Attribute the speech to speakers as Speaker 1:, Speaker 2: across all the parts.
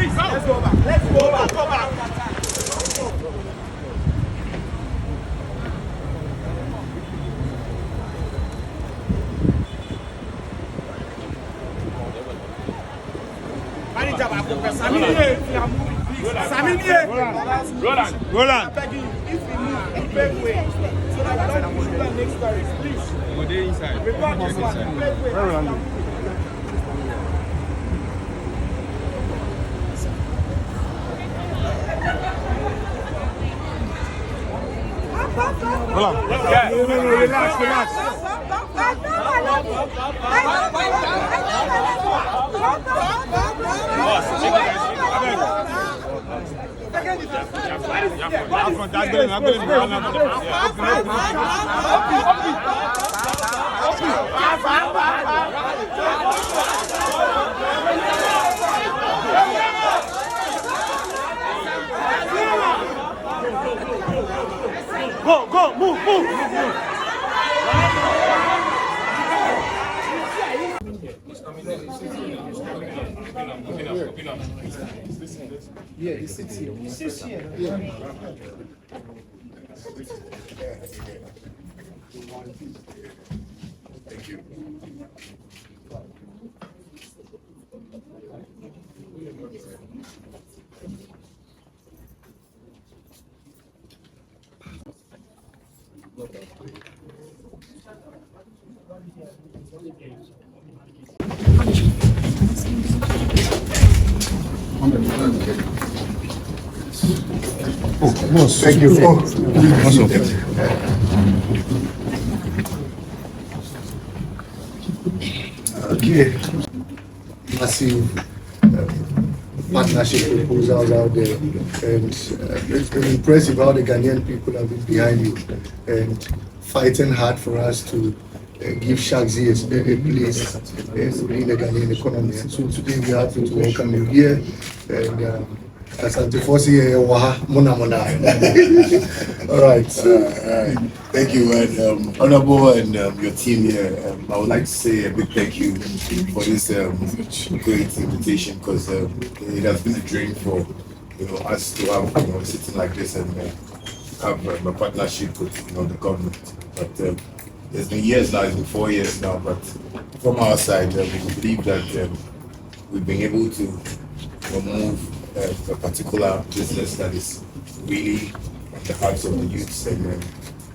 Speaker 1: Please, let's go back. Let's go back. Go back. Roland. If we move, break way. So that I don't push the next story. Please. Go there inside. Record this one. Break way. Roland. Relax. Go, move.
Speaker 2: Yeah, he sits here. Yeah.
Speaker 3: Thank you. Thank you. Okay. Massive partnership proposals out there, and it's been impressive how the Ghanaian people have been behind you and fighting hard for us to give Shaxi a place in the Ghanaian economy. And so today we are happy to welcome you here. And Asante Fosi Mona. All right.
Speaker 4: Thank you, and Honorable and your team here. I would like to say a big thank you for this great invitation, because it has been a dream for us to have sitting like this and have a partnership with the government. But it's been years now. It's been 4 years now. But from our side, we believe that we've been able to move a particular business that is really at the hearts of the youths, and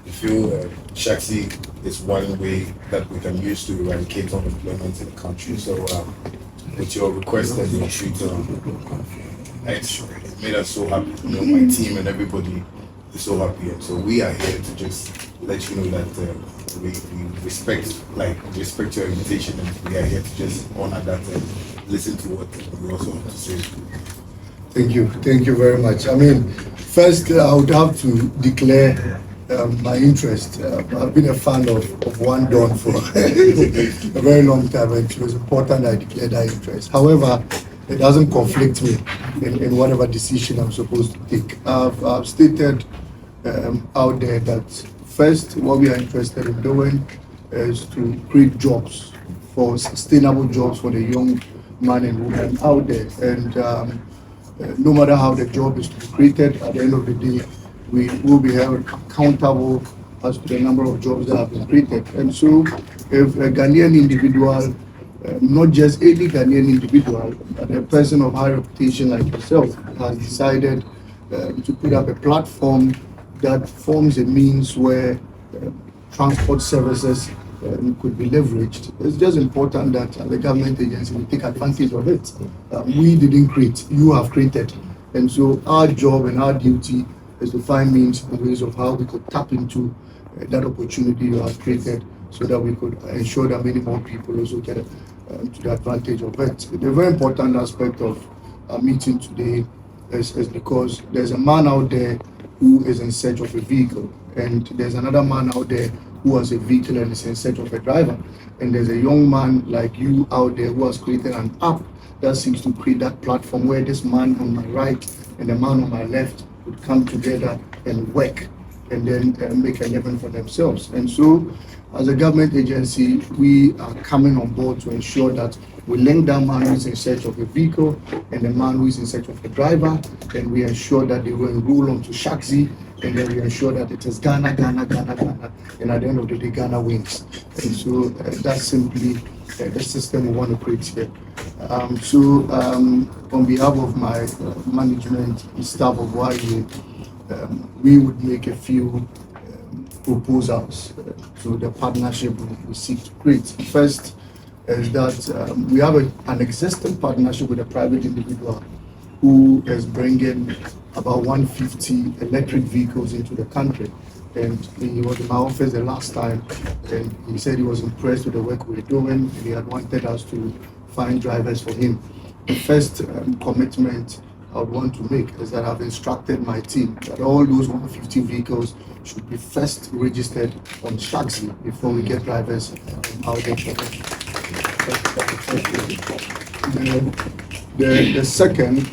Speaker 4: we feel Shaxi is one way that we can use to eradicate unemployment in the country. So with your request and your treat, it made us so happy. My team and everybody is so happy, and so we are here to just let you know that we respect your invitation, and we are here to just honor that and listen to what we also have to say.
Speaker 3: Thank you very much. I mean, first I would have to declare my interest. I've been a fan of One Dawn for a very long time, and it was important I declare that interest. However, it doesn't conflict me in whatever decision I'm supposed to take. I've stated out there that first, what we are interested in doing is to create jobs, for sustainable jobs for the young man and woman out there. And no matter how the job is to be created, at the end of the day, we will be held accountable as to the number of jobs that have been created. And so, if a Ghanaian individual, not just any Ghanaian individual, but a person of high reputation like yourself, has decided to put up a platform that forms a means where transport services could be leveraged, it's just important that the government agency will take advantage of it. We didn't create, you have created. And so our job and our duty is to find means and ways of how we could tap into that opportunity you have created, so that we could ensure that many more people also get to the advantage of it. The very important aspect of our meeting today is because there's a man out there who is in search of a vehicle, and there's another man out there who has a vehicle and is in search of a driver, and there's a young man like you out there who has created an app that seems to create that platform where this man on my right and the man on my left would come together and work and then make a living for themselves. And so as a government agency, we are coming on board to ensure that we link that man who is in search of a vehicle and the man who is in search of a driver, and we ensure that they will enroll onto Shaxi, and then we ensure that it is Ghana, Ghana, Ghana, Ghana, and at the end of the day, Ghana wins. And so that's simply the system we want to create here. On behalf of my management and staff of YA, we would make a few proposals to the partnership we seek to create. First is that we have an existing partnership with a private individual who is bringing about 150 electric vehicles into the country. And he was in my office the last time, and he said he was impressed with the work we were doing, and he had wanted us to find drivers for him. The first commitment I would want to make is that I've instructed my team that all those 150 vehicles should be first registered on Shaxi before we get drivers out there. The second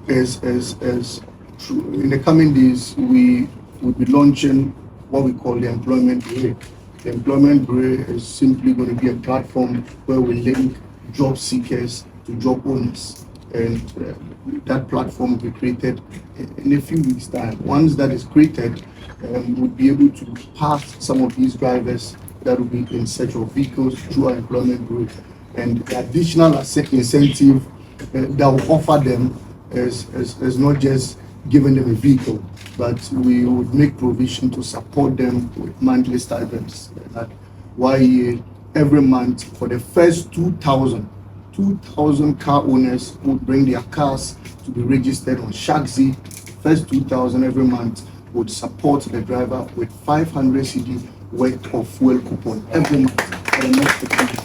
Speaker 3: is in the coming days we will be launching what we call the employment bureau. The employment bureau is simply going to be a platform where we link job seekers to job owners, and that platform will be created in a few weeks' time. Once that is created, we'll be able to pass some of these drivers that will be in search of vehicles through our employment bureau. And the additional incentive that will offer them is not just giving them a vehicle, but we would make provision to support them with monthly stipends. That YA every month for the first 2,000 car owners would bring their cars to be registered on Shaxi. First 2,000 every month would support the driver with 500 CD worth of fuel coupon every month for the next 2 months.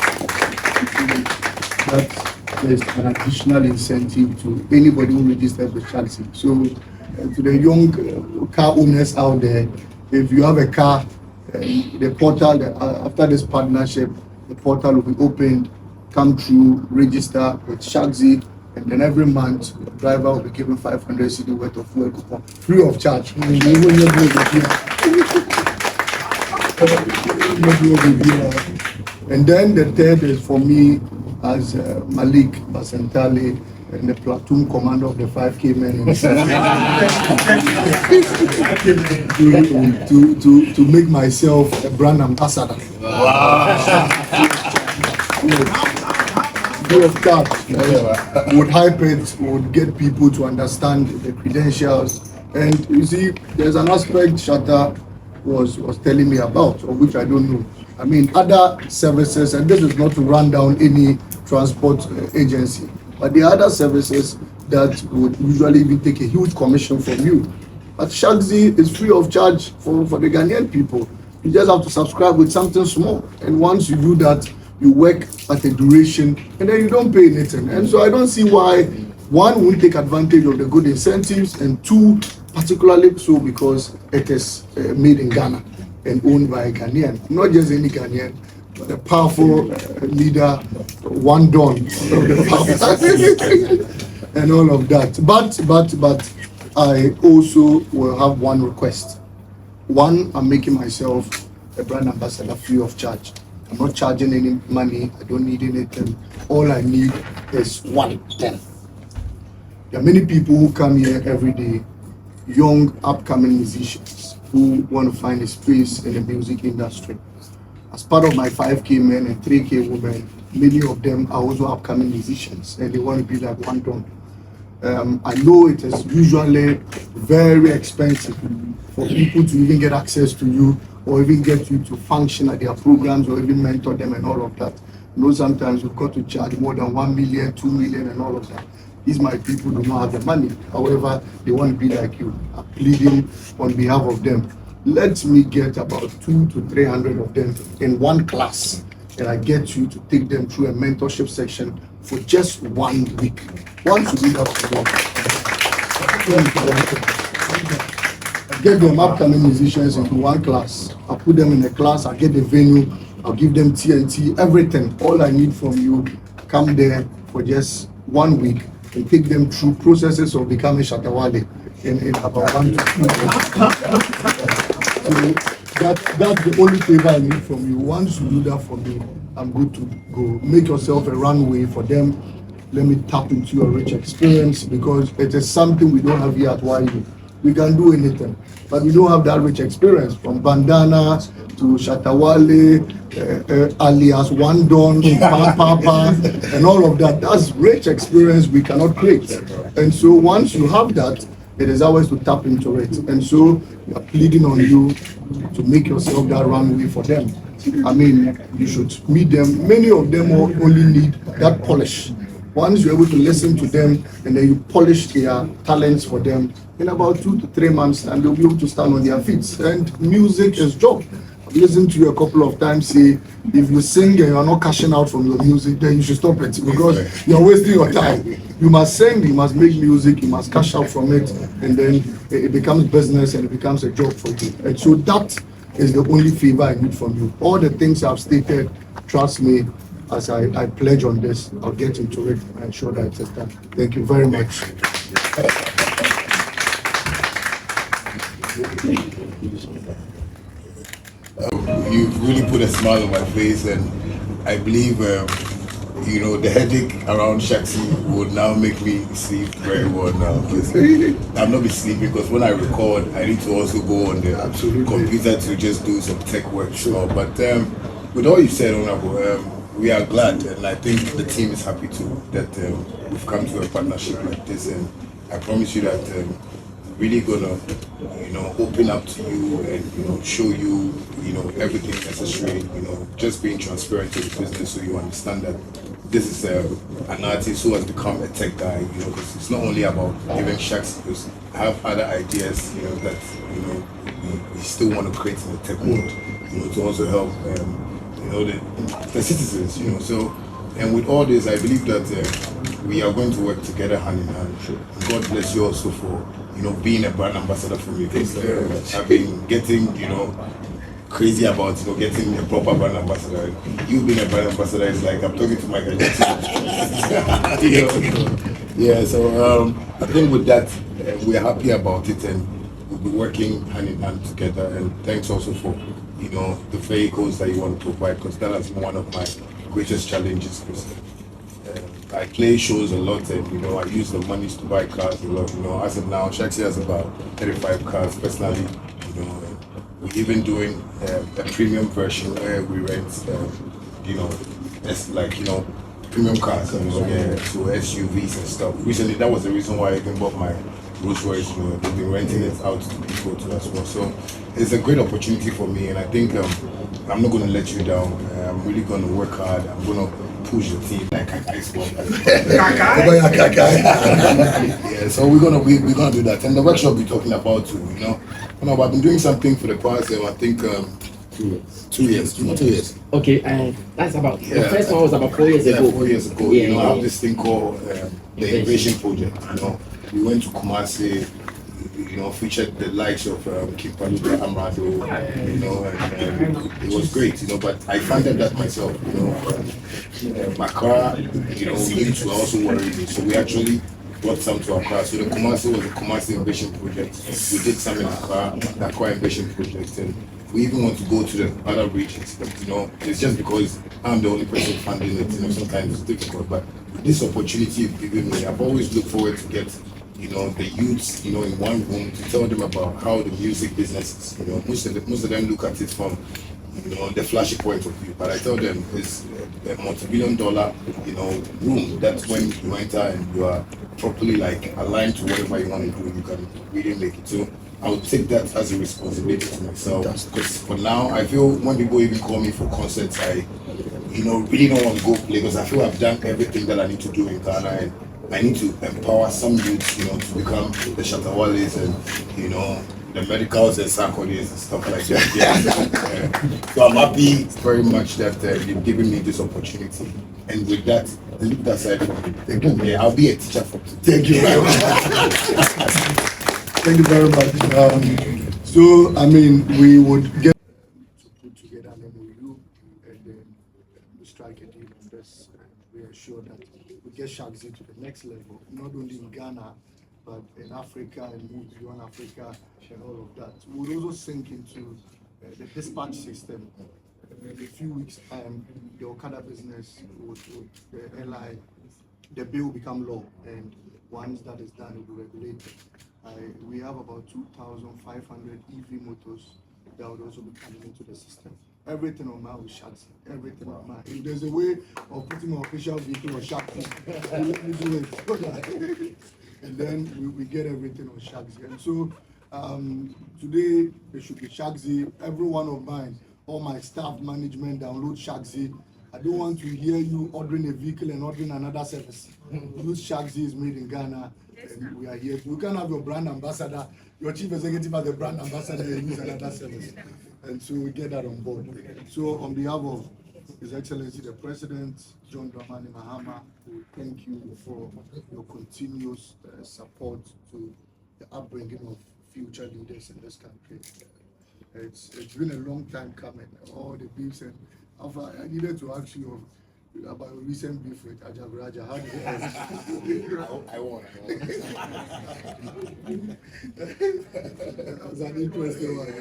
Speaker 3: That is an additional incentive to anybody who registers with Shaxi. So to the young car owners out there, if you have a car, the portal, after this partnership, the portal will be opened, come through, register with Shaxi, and then every month the driver will be given 500 CD worth of fuel coupon, free of charge. And then the third is for me as Malik Basintale and the platoon commander of the 5K men to make myself a brand ambassador. Of that would hype it, would get people to understand the credentials. And you see, there's an aspect Shatta was telling me about, of which I don't know. I mean, other services, and this is not to run down any transport agency, but the other services that would usually even take a huge commission from you. But Shaxi is free of charge for the Ghanaian people. You just have to subscribe with something small. And once you do that, you work at a duration, and then you don't pay anything. And so I don't see why one won't take advantage of the good incentives, and two, particularly so because it is made in Ghana and owned by a Ghanaian. Not just any Ghanaian, but a powerful leader, one don of the and all of that. But I also will have one request. One, I'm making myself a brand ambassador free of charge. I'm not charging any money. I don't need anything. All I need is 110. There are many people who come here every day, young, upcoming musicians who want to find a space in the music industry. As part of my 5K men and 3K women, many of them are also upcoming musicians, and they want to be like one don. I know it is usually very expensive for people to even get access to you, or even get you to function at their programs, or even mentor them and all of that. You know, sometimes you've got to charge more than 1 million, 2 million and all of that. These my people do not have the money. However, they want to be like you. I'm pleading on behalf of them. Let me get about 200 to 300 of them in one class, and I get you to take them through a mentorship section for just 1 week. Once a week after work. Get them upcoming musicians into one class. I'll put them in a class, I'll get the venue, I'll give them TNT, everything. All I need from you, come there for just 1 week and take them through processes of becoming SHATTA WALE in about 1 to 2 years. So That's the only favor I need from you. Once you do that for me, I'm good to go. Make yourself a runway for them. Let me tap into your rich experience, because it is something we don't have here at YU. We can do anything, but we don't have that rich experience, from bandana to Shatta Wale, alias One Don, Papa, and all of that. That's rich experience we cannot create. And so once you have that, it is always to tap into it. And so we are pleading on you to make yourself that runway for them. I mean, you should meet them. Many of them only need that polish. Once you're able to listen to them and then you polish their talents for them, in about 2 to 3 months, and they'll be able to stand on their feet. And music is job. I've listened to you a couple of times say, if you sing and you're not cashing out from your music, then you should stop it, because you're wasting your time. You must sing, you must make music, you must cash out from it, and then it becomes business and it becomes a job for you. And so that is the only favor I need from you. All the things I've stated, trust me, as I pledge on this, I'll get into it and ensure that it's done. Thank you very much.
Speaker 4: You've really put a smile on my face, and I believe the headache around Shaxi would now make me sleep very well now. I'm not be sleeping, because when I record, I need to also go on the computer to just do some tech work. Sure. But with all you said, Honorable, we are glad, and I think the team is happy too that we've come to a partnership like this, and I promise you that really gonna open up to you and show you everything necessary, just being transparent to the business, so you understand that this is an artist who has become a tech guy, because it's not only about giving Shaxi, because I have other ideas that we still want to create in the tech world, to also help the citizens, so. And with all this, I believe that we are going to work together hand in hand. God bless you also for being a brand ambassador for me, because I've been getting crazy about getting a proper brand ambassador. You being a brand ambassador is like I'm talking to Michael Jackson. Yeah. So I think with that, we're happy about it, and we'll be working hand in hand together. And thanks also for the vehicles that you want to provide, because that has been one of my greatest challenges. Because I play shows a lot, and I use the monies to buy cars a lot. As of now, Shaxi has about 35 cars personally. We're even doing a premium version where we rent, premium cars, so SUVs and stuff. Recently, that was the reason why I even bought my Rolls Royce. They've been renting it out to people too as well. So it's a great opportunity for me, and I think I'm not going to let you down. I'm really going to work hard. I'm going to push the team like yeah, so we're gonna do that, and the workshop we're talking about too. I've been doing something for the past, I think 2 years.
Speaker 5: Okay, that's about the first one was about 4 years ago.
Speaker 4: 4 years ago. I have this thing called the Invasion Project. We went to Kumasi. Featured the likes of Kim Paluta, Amrado, and it was great, but I found that myself, my car, needs to also worry me, so we actually brought some to our car. So the Kumasi was a Kumasi Invasion Project. We did some in the Accra Invasion Project, and we even want to go to the other regions, but it's just because I'm the only person funding it, sometimes it's difficult, but this opportunity you've given me, I've always looked forward to get the youths, in one room to tell them about how the music business is. Most of them look at it from, the flashy point of view. But I tell them it's a multi-billion-dollar, room. That's when you enter and you are properly aligned to whatever you want to do. You can really make it. So I would take that as a responsibility to myself. Because for now, I feel when people even call me for concerts, I, really don't want to go play, because I feel I've done everything that I need to do in Ghana, and I need to empower some youths, to become the Shatta Wales and, the medicals and sarcodies and stuff like that. Yeah. So I'm happy very much that you've given me this opportunity. And with that, leave that side for me. Thank you. Yeah, I'll be a teacher for today.
Speaker 3: Thank you very much. Thank you very much. So, I mean, we would get to put together an MOU, and then we strike a deal on this. We are sure that we get Shaxi to the next level, not only in Ghana, but in Africa, and move beyond Africa and all of that. We would also sink into the dispatch system. In a few weeks' time, the Okada business would the LI, the bill will become law, and once that is done, it will be regulated. We have about 2,500 EV motors that would also be coming into the system. Everything on mine with Shaxi. Everything on mine. If there's a way of putting my official vehicle on Shaxi, let me do it. And then we get everything on Shaxi. And so today there should be Shaxi. Every one of mine, all my staff management download Shaxi. I don't want to hear you ordering a vehicle and ordering another service. Use Shaxi is made in Ghana, and we are here. You can have your brand ambassador, your chief executive as the brand ambassador, and use another service. And so we get that on board. So on behalf of His Excellency the President, John Dramani Mahama, we thank you for your continuous support to the upbringing of future leaders in this country. It's been a long time coming. All the beefs, and I needed to ask you about recent beef with Ajab Raja. How did it end?
Speaker 4: I won.
Speaker 3: That was an interesting one.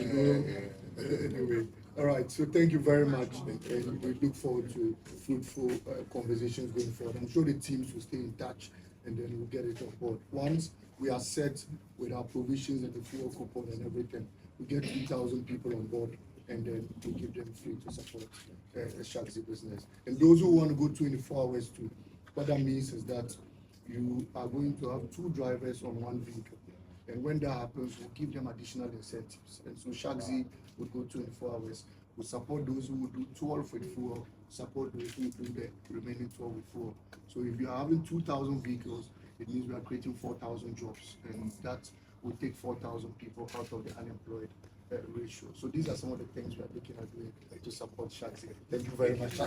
Speaker 3: Anyway, all right. So thank you very much, and we look forward to fruitful conversations going forward. I'm sure the teams will stay in touch, and then we'll get it on board. Once we are set with our provisions and the fuel coupon and everything, we get 3,000 people on board, and then we give them free to support the Shaxi business. And those who want to go 24 hours too, what that means is that you are going to have 2 drivers on 1 vehicle. And when that happens, we'll give them additional incentives. And so Shaxi would go 24 hours. We'll support those who will do 12 with fuel, support those who do the remaining 12 with fuel. So if you are having 2,000 vehicles, it means we are creating 4,000 jobs. And that will take 4,000 people out of the unemployed ratio. So these are some of the things we are looking at doing to support Shaxi. Thank you very much.